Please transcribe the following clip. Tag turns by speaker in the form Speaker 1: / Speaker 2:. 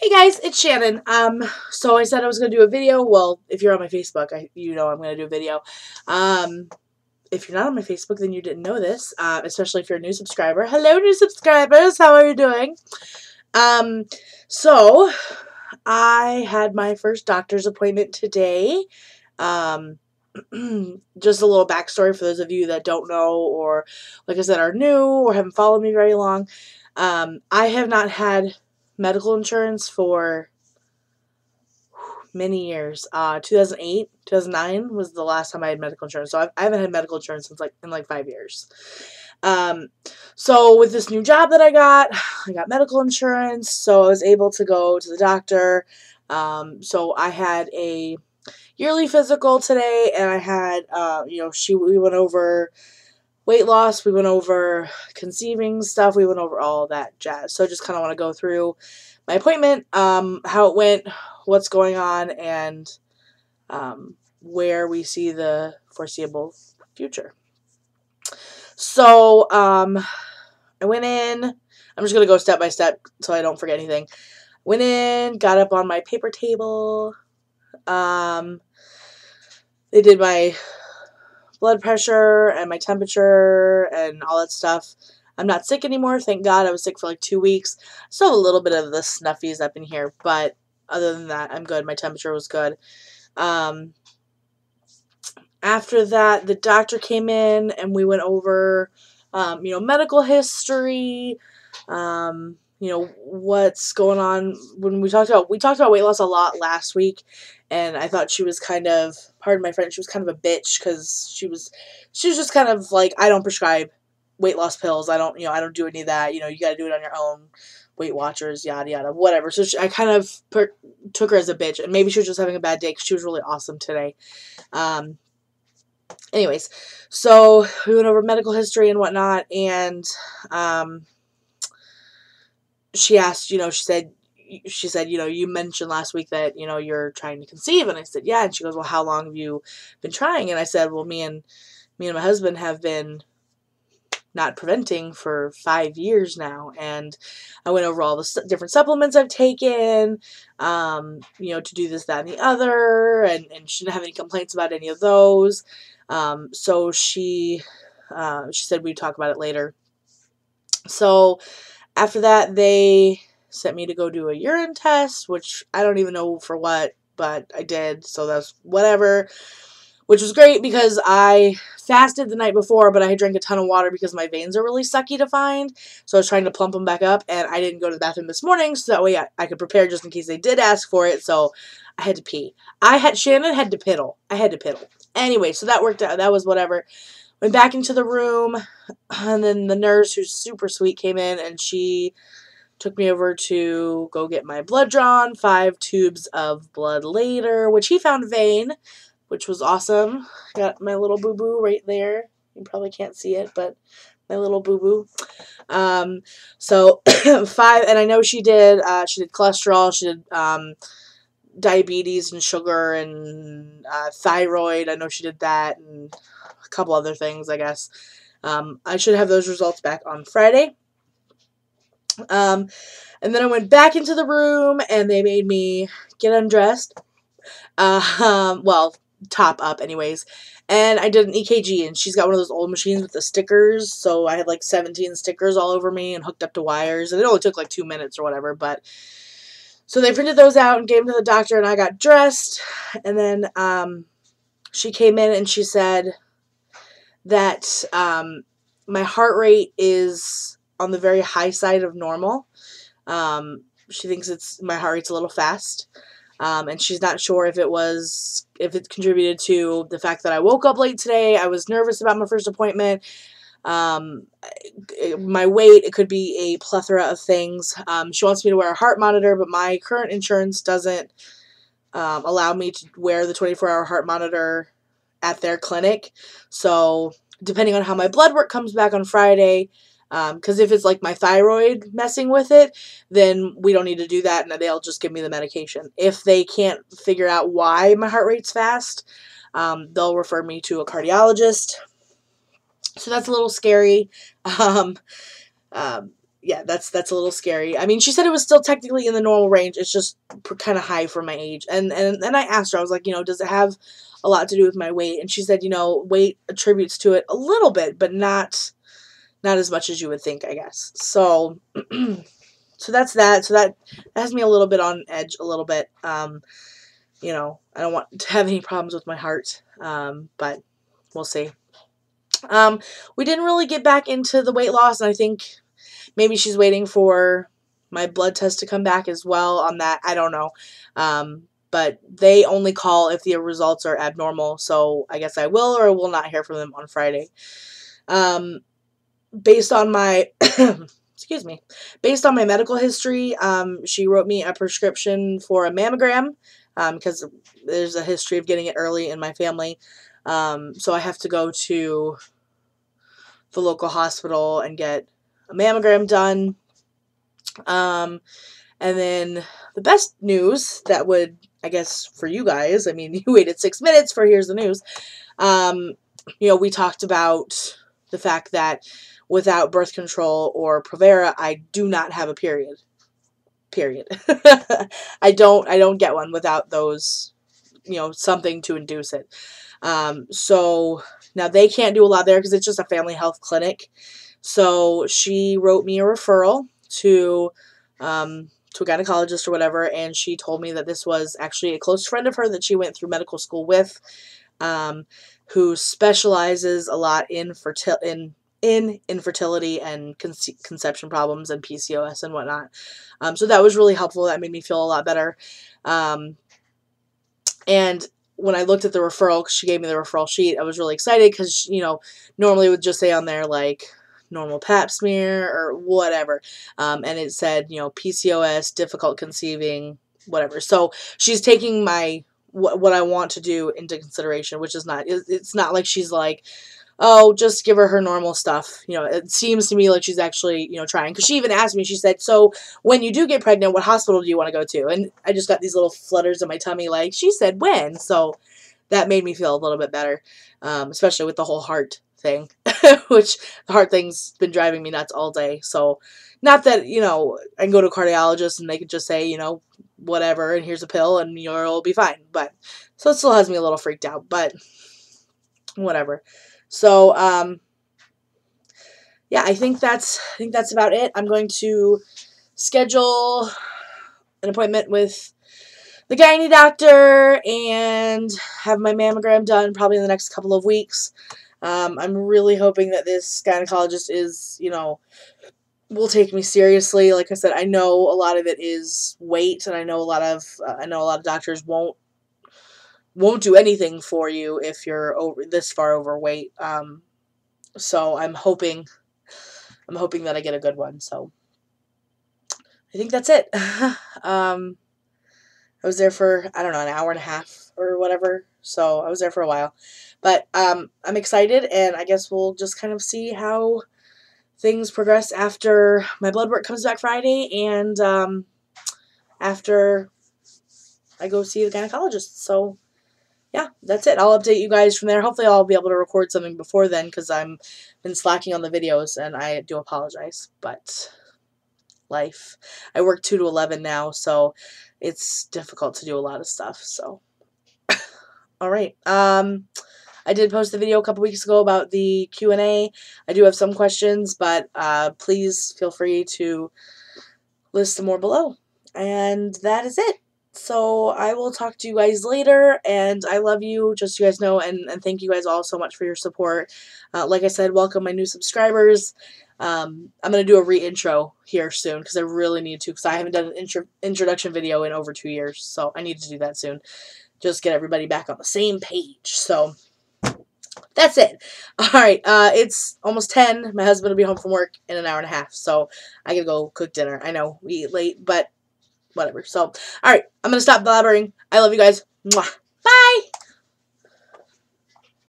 Speaker 1: Hey guys, it's Shannon. So I said I was gonna do a video. Well, if you're on my Facebook, you know I'm gonna do a video. If you're not on my Facebook, then you didn't know this. Especially if you're a new subscriber. Hello, new subscribers. How are you doing? Um, so I had my first doctor's appointment today. Um, just a little backstory for those of you that don't know, or like I said, are new or haven't followed me very long. I have not had medical insurance for many years. 2008, 2009 was the last time I had medical insurance. So I haven't had medical insurance since in 5 years. So with this new job that I got medical insurance. So I was able to go to the doctor. So I had a yearly physical today, and I had, we went over weight loss, we went over conceiving stuff, we went over all that jazz. So I just kind of want to go through my appointment, how it went, what's going on, and where we see the foreseeable future. So I went in. I'm just going to go step by step so I don't forget anything. Went in, got up on my paper table. They did my blood pressure and my temperature and all that stuff. I'm not sick anymore, thank God. I was sick for like 2 weeks. Still have a little bit of the snuffies up in here, but other than that, I'm good. My temperature was good. After that, the doctor came in and we went over, medical history, what's going on. When we talked about weight loss a lot last week, and I thought she was kind of, pardon my French, she was kind of a bitch because she was just kind of like, I don't prescribe weight loss pills. I don't do any of that. You got to do it on your own. Weight Watchers, yada yada, whatever. So I kind of took her as a bitch, and maybe she was just having a bad day because she was really awesome today. Anyways, so we went over medical history and whatnot, and she asked, she said, you mentioned last week that, you're trying to conceive. And I said, yeah. And she goes, well, how long have you been trying? And I said, well, me and my husband have been not preventing for 5 years now. And I went over all the different supplements I've taken, to do this, that, and the other. And she didn't have any complaints about any of those. So she said we'd talk about it later. So after that, they sent me to go do a urine test, which I don't even know for what, but I did, so that's whatever, which was great because I fasted the night before, but I had drank a ton of water because my veins are really sucky to find, so I was trying to plump them back up, and I didn't go to the bathroom this morning, so that way I could prepare just in case they did ask for it, so I had to pee. Shannon had to piddle. I had to piddle. Anyway, so that worked out. That was whatever. Went back into the room, and then the nurse, who's super sweet, came in, and she took me over to go get my blood drawn, 5 tubes of blood later, which he found vein, which was awesome. Got my little boo-boo right there. You probably can't see it, but my little boo-boo. So 5, and I know she did cholesterol, she did diabetes and sugar and thyroid. I know she did that and a couple other things, I guess. I should have those results back on Friday. And then I went back into the room and they made me get undressed. Well, top up anyways. And I did an EKG, and she's got one of those old machines with the stickers. So I had like 17 stickers all over me and hooked up to wires. And it only took like 2 minutes or whatever. But so they printed those out and gave them to the doctor, and I got dressed. And then she came in and she said that my heart rate is on the very high side of normal. She thinks my heart rate's a little fast. And she's not sure if it contributed to the fact that I woke up late today. I was nervous about my first appointment. My weight, it could be a plethora of things. She wants me to wear a heart monitor, but my current insurance doesn't allow me to wear the 24-hour heart monitor at their clinic. So depending on how my blood work comes back on Friday, because if it's like my thyroid messing with it, then we don't need to do that, and they'll just give me the medication. If they can't figure out why my heart rate's fast, they'll refer me to a cardiologist. So that's a little scary. yeah, that's a little scary. I mean, she said it was still technically in the normal range. It's just kind of high for my age. And I asked her, I was like, does it have a lot to do with my weight? And she said, weight attributes to it a little bit, but not as much as you would think, I guess. So, so that's that. So that has me a little bit on edge, a little bit. I don't want to have any problems with my heart, but we'll see. We didn't really get back into the weight loss, and I think maybe she's waiting for my blood test to come back as well on that. I don't know. But they only call if the results are abnormal, so I guess I will or will not hear from them on Friday. Based on my excuse me, based on my medical history, she wrote me a prescription for a mammogram, because there's a history of getting it early in my family. So I have to go to the local hospital and get a mammogram done. And then the best news that would, I guess, for you guys, I mean, you waited 6 minutes for here's the news. We talked about the fact that without birth control or Provera, I do not have a period. I don't get one without those, something to induce it. So now they can't do a lot there because it's just a family health clinic. So she wrote me a referral to a gynecologist or whatever, and she told me that this was actually a close friend of her that she went through medical school with, who specializes a lot in infertility and conception problems and PCOS and whatnot. So that was really helpful. That made me feel a lot better. And when I looked at the referral, because she gave me the referral sheet, I was really excited because, normally it would just say on there, like, normal pap smear or whatever. And it said, PCOS, difficult conceiving, whatever. So she's taking what I want to do into consideration, which is it's not like she's like, oh, just give her normal stuff. It seems to me like she's actually, trying. Because she even asked me, she said, so when you do get pregnant, what hospital do you want to go to? And I just got these little flutters in my tummy like, she said when. So that made me feel a little bit better, especially with the whole heart thing, which the heart thing's been driving me nuts all day. So not that, I can go to a cardiologist and they could just say, whatever, and here's a pill and you'll be fine. But so it still has me a little freaked out, but whatever. So, yeah, I think that's about it. I'm going to schedule an appointment with the gynae doctor and have my mammogram done probably in the next couple of weeks. I'm really hoping that this gynecologist is, will take me seriously. Like I said, I know a lot of it is weight, and I know a lot of doctors won't do anything for you if you're this far overweight. So I'm hoping that I get a good one. So I think that's it. I was there for, I don't know, an hour and a half or whatever. So I was there for a while, but I'm excited, and I guess we'll just kind of see how things progress after my blood work comes back Friday, and after I go see the gynecologist. So yeah, that's it. I'll update you guys from there. Hopefully I'll be able to record something before then, because I've been slacking on the videos, and I do apologize. But life. I work 2 to 11 now, so it's difficult to do a lot of stuff. So, all right. I did post a video a couple weeks ago about the Q&A. I do have some questions, but please feel free to list some more below. And that is it. So I will talk to you guys later, and I love you, just so you guys know, and thank you guys all so much for your support. Like I said, welcome my new subscribers. I'm going to do a re-intro here soon, because I really need to, because I haven't done an introduction video in over 2 years, so I need to do that soon. Just get everybody back on the same page. So that's it. Alright, it's almost 10. My husband will be home from work in an hour and a half, so I gotta go cook dinner. I know, we eat late, but whatever. So, alright, I'm gonna stop blabbering. I love you guys. Mwah.